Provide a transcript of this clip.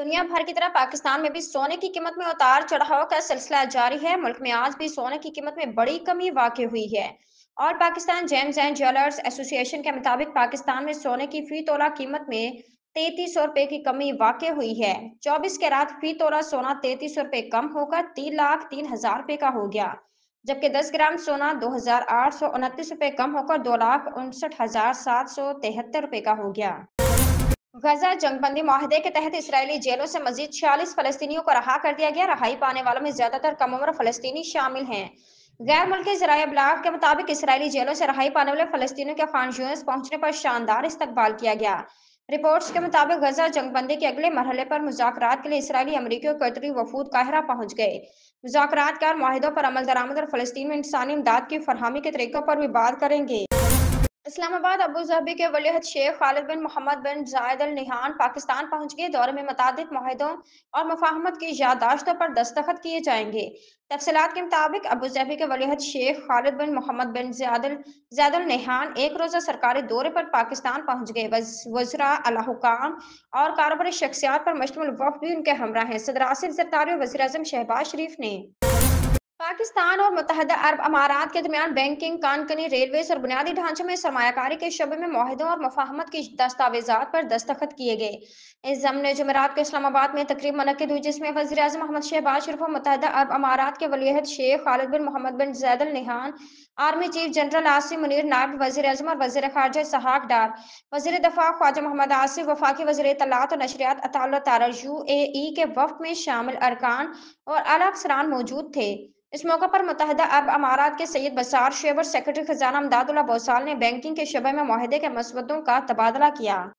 दुनिया भर की तरह पाकिस्तान में भी सोने की कीमत में उतार चढ़ाव का सिलसिला जारी है। मुल्क में आज भी सोने की कीमत में बड़ी कमी वाक़ई हुई है। और Pakistan James and jewellers association के मुताबिक पाकिस्तान में सोने की फी तोला कीमत में 3300 रुपए की कमी वाक़ई हुई है। 24 कैरात फी तोला सोना 3300 रुपए कम होकर 3,03,000 रुपए का हो गया, जबकि 10 ग्राम सोना 2,829 रुपए कम होकर 2,59,773 रुपए का हो गया। गजा जंगबंदी माहदे के तहत इसराइली जेलों से मजीद 46 फलस्तीनियों को रहा कर दिया गया। रहाई पाने वालों में ज्यादातर कम उम्र फलस्तीनी शामिल हैं। गैर मुल्की ज़राए इब्लाग के मुताबिक इसराइली जेलों से रहाई पाने वाले फलस्तीनियों के खान यूनिस पहुंचने पर शानदार इस्तकबाल किया गया। रिपोर्ट्स के मुताबिक गजा जंगबंदी के अगले मरहले पर मुज़ाकरात के लिए इसराइली, अमरीकी और कतरी वफूद काहिरा पहुंच गए। मुज़ाकरातकार माहिदों पर अमल दरामद और फलस्तीन में इंसानी इमदाद की फरहमी के तरीकों पर भी बात करेंगे। इस्लामाबाद अबू धाबी के वलीअहद शेख खालिद बिन Mohammed bin Zayed Al Nahyan Pakistan पहुंच गए। दौरे में मुतादिद मुआहदों और मुफाहमत की याददाश्तों पर दस्तखत किए जाएंगे। तफसीलात के मुताबिक अबू धाबी के वलीअहद शेख खालिद बिन Mohammed bin Zayed Al Nahyan एक रोज़ा सरकारी दौरे पर पाकिस्तान पहुंच गए। वज़रा आला हुकाम और कारोबारी शख्सियात पर मुश्तमिल वफ़द भी उनके हमरा हैं। सदर आसिफ ज़रदारी और वज़ीर आज़म शहबाज शरीफ ने पाकिस्तान और मुत्तहदा अरब अमारात के दरमियान बैंकिंग, कानूनी, रेलवेज और बुनियादी ढांचे में सरमायाकारी के शोबे में मुआहदों और मुफाहमत की दस्तावेजात पर दस्तखत किए गए। इस ज़मन जुमेरात को इस्लामाबाद में तकरीब मुनक्किद हुई, जिसमें वज़ीर आज़म मोहम्मद शहबाज शरीफ और मुत्तहदा अरब अमारात के वलीअहद शेख खालिद बिन Mohammed bin Zayed Al Nahyan, army chief general Asim Munir, नायब वज़ीर आज़म और वज़ीर ख़ारजा इसहाक डार, वज़ीर दफ़ा ख्वाजा मोहम्मद आसिफ, वफाकी वज़ीर इत्तलात और नशरियात अताउल्लाह तारा UAE के वफ़द में शामिल अरकान और आला अफसरान मौजूद थे। इस मौके पर मुत्तहदा अरब अमारात के सैयद बसार शेबर, सेक्रेटरी खजाना अमदादुल्लाह बोसाल ने बैंकिंग के शोबे में मुआहदे के मसवदों का तबादला किया।